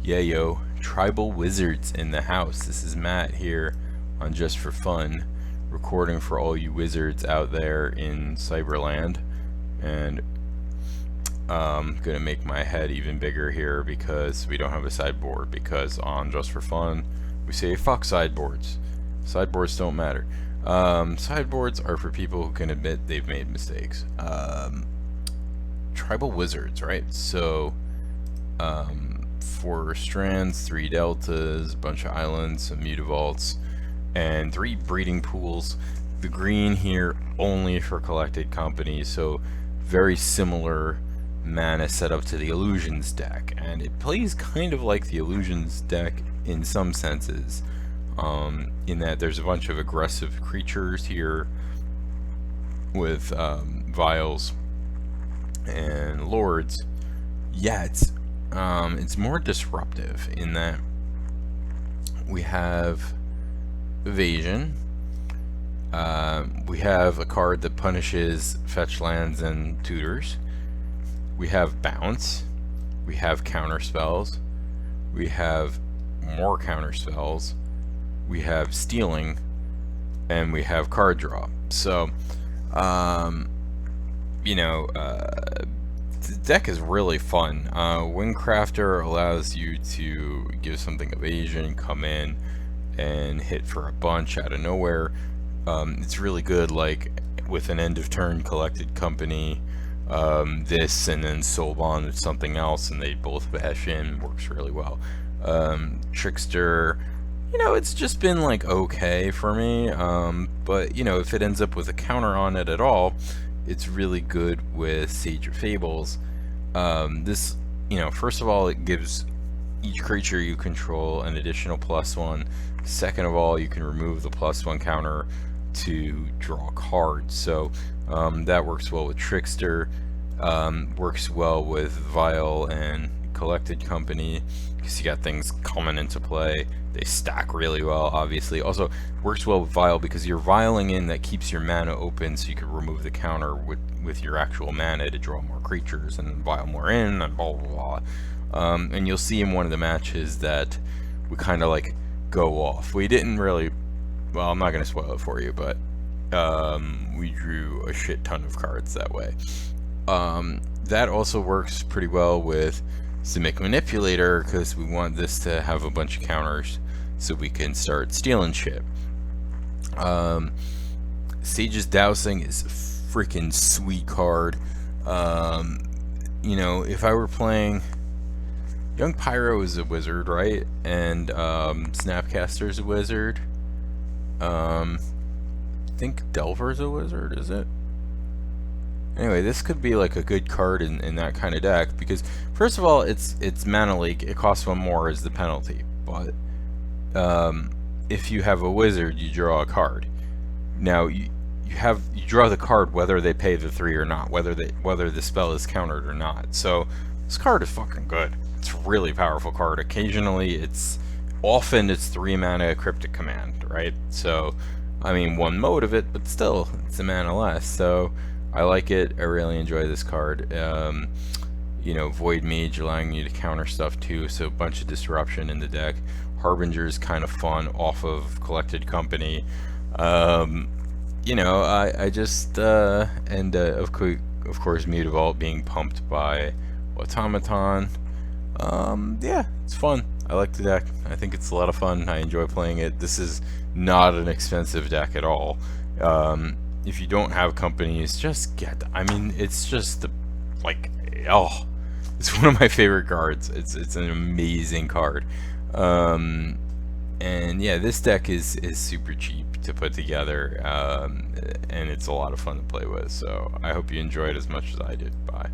Yeah, yo, tribal wizards in the house. This is Matt here on Just for Fun, recording for all you wizards out there in Cyberland, and gonna make my head even bigger here because we don't have a sideboard. Because on Just for Fun, we say fuck sideboards. Sideboards don't matter. Sideboards are for people who can admit they've made mistakes. Tribal wizards, right? So, 4 strands, 3 deltas, a bunch of islands, some mutavaults, and 3 breeding pools. The green here only for collected companies, so very similar mana setup to the Illusions deck, and it plays kind of like the Illusions deck in some senses, in that there's a bunch of aggressive creatures here with vials and lords. Yeah, it's more disruptive in that we have evasion. We have a card that punishes fetch lands and tutors. We have bounce. We have counter spells. We have more counter spells. We have stealing, and we have card draw. So, the deck is really fun. Windcrafter allows you to give something evasion, come in, and hit for a bunch out of nowhere. It's really good, like with an end of turn collected company. This and then Soul Bond with something else, and they both bash in. Works really well. Trickster, it's just been like okay for me. But if it ends up with a counter on it at all, it's really good with Sage of Fables. This, first of all, it gives each creature you control an additional +1. Second of all, you can remove the +1 counter to draw cards. So that works well with Trickster. Works well with Vial and Collected Company because you got things coming into play. They stack really well, obviously. Also works well with Vial because you're vialing in, that keeps your mana open, so you can remove the counter with your actual mana to draw more creatures and vial more in, and blah blah blah. And you'll see in one of the matches that we kind of like go off. We didn't really, well, I'm not going to spoil it for you, but we drew a shit ton of cards that way. That also works pretty well with Simic Manipulator because we want this to have a bunch of counters so we can start stealing shit. Sage's Dousing is a freaking sweet card. If I were playing, Young Pyro is a wizard, right? And Snapcaster's a wizard. I think Delver's a wizard, is it? Anyway, this could be like a good card in that kind of deck because, first of all, it's mana leak. It costs 1 more as the penalty. But if you have a wizard, you draw a card. Now you draw the card whether they pay the 3 or not, whether the spell is countered or not. So this card is fucking good. It's a really powerful card. Occasionally, often it's 3 mana Cryptic Command, right? So I mean 1 mode of it, but still it's a mana less. So I like it. I really enjoy this card. Void Mage allowing you to counter stuff too, so a bunch of disruption in the deck. Harbinger is kind of fun off of Collected Company. I just and of course Mutavault being pumped by Automaton. Yeah, it's fun. I like the deck. I think it's a lot of fun. I enjoy playing it. This is not an expensive deck at all. If you don't have companies, just get them. I mean, it's just it's one of my favorite cards. It's an amazing card. And yeah, this deck is super cheap to put together, and it's a lot of fun to play with. So I hope you enjoyed as much as I did. Bye.